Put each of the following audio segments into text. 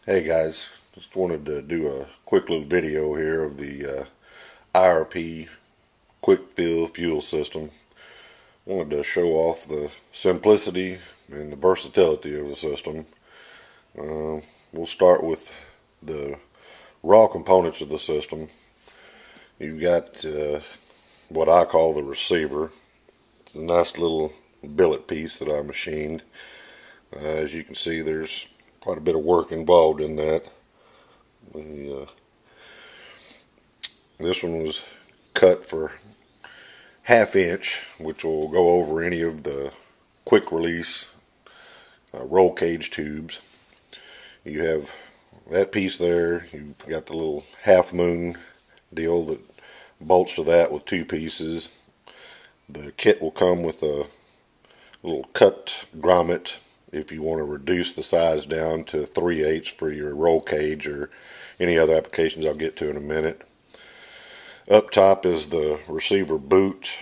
Hey guys, just wanted to do a quick little video here of the IRP quick fill fuel system. Wanted to show off the simplicity and the versatility of the system. We'll start with the raw components of the system. You've got what I call the receiver. It's a nice little billet piece that I machined. As you can see, there's quite a bit of work involved in that. This one was cut for 1/2 inch, which will go over any of the quick release roll cage tubes. You have that piece there. You've got the little half moon deal that bolts to that with 2 pieces. The kit will come with a little cut grommet if you want to reduce the size down to 3/8 for your roll cage or any other applications I'll get to in a minute. Up top is the receiver boot.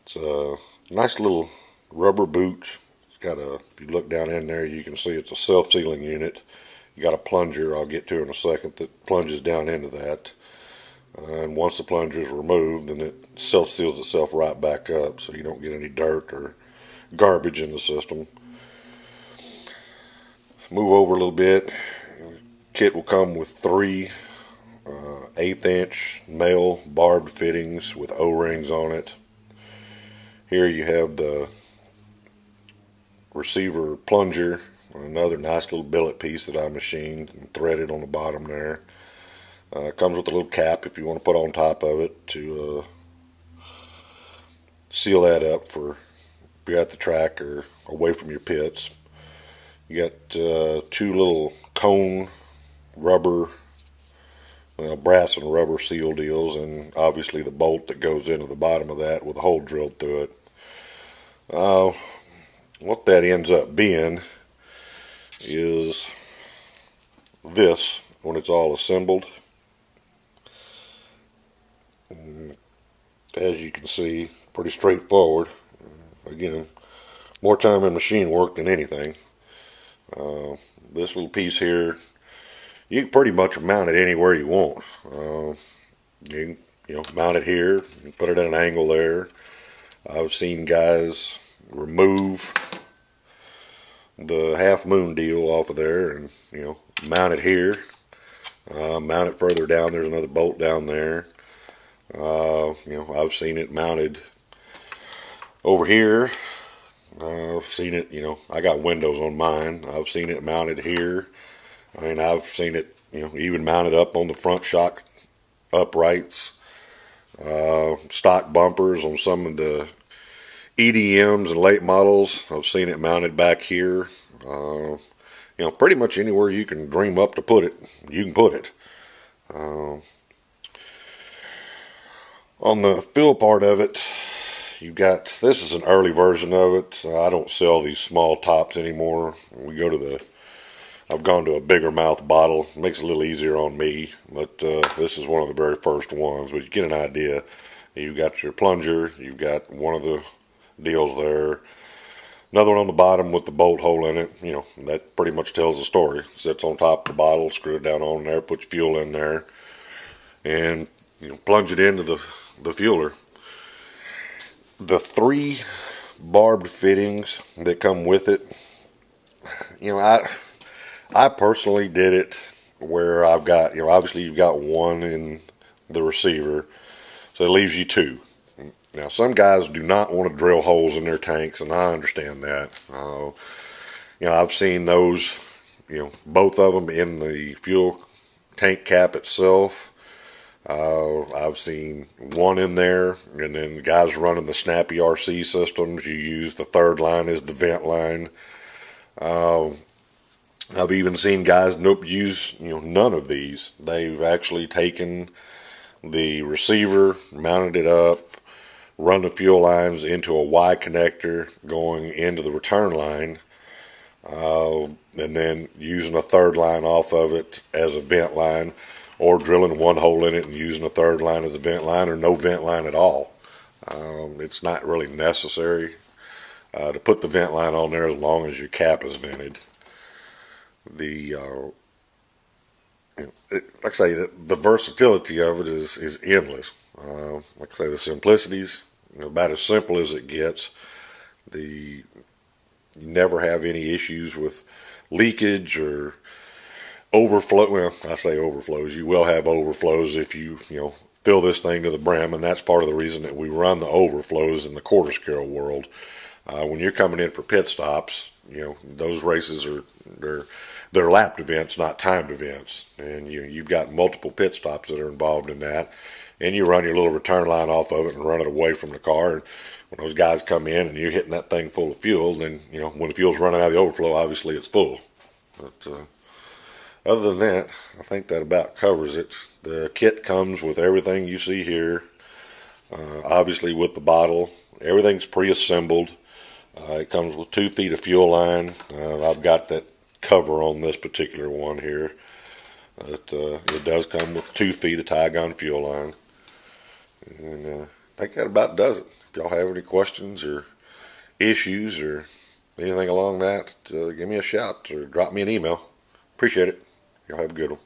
It's a nice little rubber boot. It's got a, if you look down in there, you can see it's a self-sealing unit. You got a plunger I'll get to in a second that plunges down into that. And once the plunger is removed, then it self-seals itself right back up so you don't get any dirt or garbage in the system. Move over a little bit. Kit will come with 3 1/8 inch male barbed fittings with O-rings on it. Here you have the receiver plunger, another nice little billet piece that I machined and threaded on the bottom there. Comes with a little cap if you want to put on top of it to seal that up for if you're at the track or away from your pits. You got 2 little cone rubber, brass and rubber seal deals, and obviously the bolt that goes into the bottom of that with a hole drilled through it. What that ends up being is this when it's all assembled. And as you can see, pretty straightforward. Again, more time in machine work than anything. This little piece here, you can pretty much mount it anywhere you want. You can mount it here, you put it at an angle there. I've seen guys remove the half moon deal off of there and mount it here. Mount it further down. There's another bolt down there. I've seen it mounted over here. I've seen it, I got windows on mine. I've seen it mounted here. And I've seen it, even mounted up on the front shock uprights. Stock bumpers on some of the EDMs and late models. I've seen it mounted back here. Pretty much anywhere you can dream up to put it, you can put it. On the fill part of it, you've got, this is an early version of it. I don't sell these small tops anymore. I've gone to a bigger mouth bottle. It makes it a little easier on me, but this is one of the very first ones. But you get an idea. You've got your plunger. You've got one of the deals there. Another one on the bottom with the bolt hole in it. That pretty much tells the story. Sits on top of the bottle, screw it down on there, put your fuel in there, and plunge it into the fueler. The 3 barbed fittings that come with it, I personally did it where I've got, obviously you've got 1 in the receiver, so it leaves you 2. Now, some guys do not want to drill holes in their tanks, and I understand that. I've seen those, both of them in the fuel tank cap itself. I've seen 1 in there, and then guys running the snappy RC systems, you use the 3rd line as the vent line. I've even seen guys use none of these. They've actually taken the receiver, mounted it up, run the fuel lines into a Y connector going into the return line, and then using a 3rd line off of it as a vent line, or drilling 1 hole in it and using a 3rd line as a vent line, or no vent line at all. It's not really necessary to put the vent line on there as long as your cap is vented. The like I say, the versatility of it is endless. Like I say, the simplicities, about as simple as it gets. The You never have any issues with leakage or overflow. Well, I say overflows. You will have overflows if you fill this thing to the brim, and that's part of the reason that we run the overflows in the quarter scale world. When you're coming in for pit stops, those races they're lapped events, not timed events, and you've got multiple pit stops that are involved in that, and you run your little return line off of it and run it away from the car. And when those guys come in and you're hitting that thing full of fuel, then when the fuel's running out of the overflow, obviously it's full. But other than that, I think that about covers it. The kit comes with everything you see here. Obviously with the bottle, everything's pre-assembled. It comes with 2 feet of fuel line. I've got that cover on this particular one here. It does come with 2 feet of Tygon fuel line. And I think that about does it. If y'all have any questions or issues or anything along that, give me a shout or drop me an email. Appreciate it. Y'all have a good one.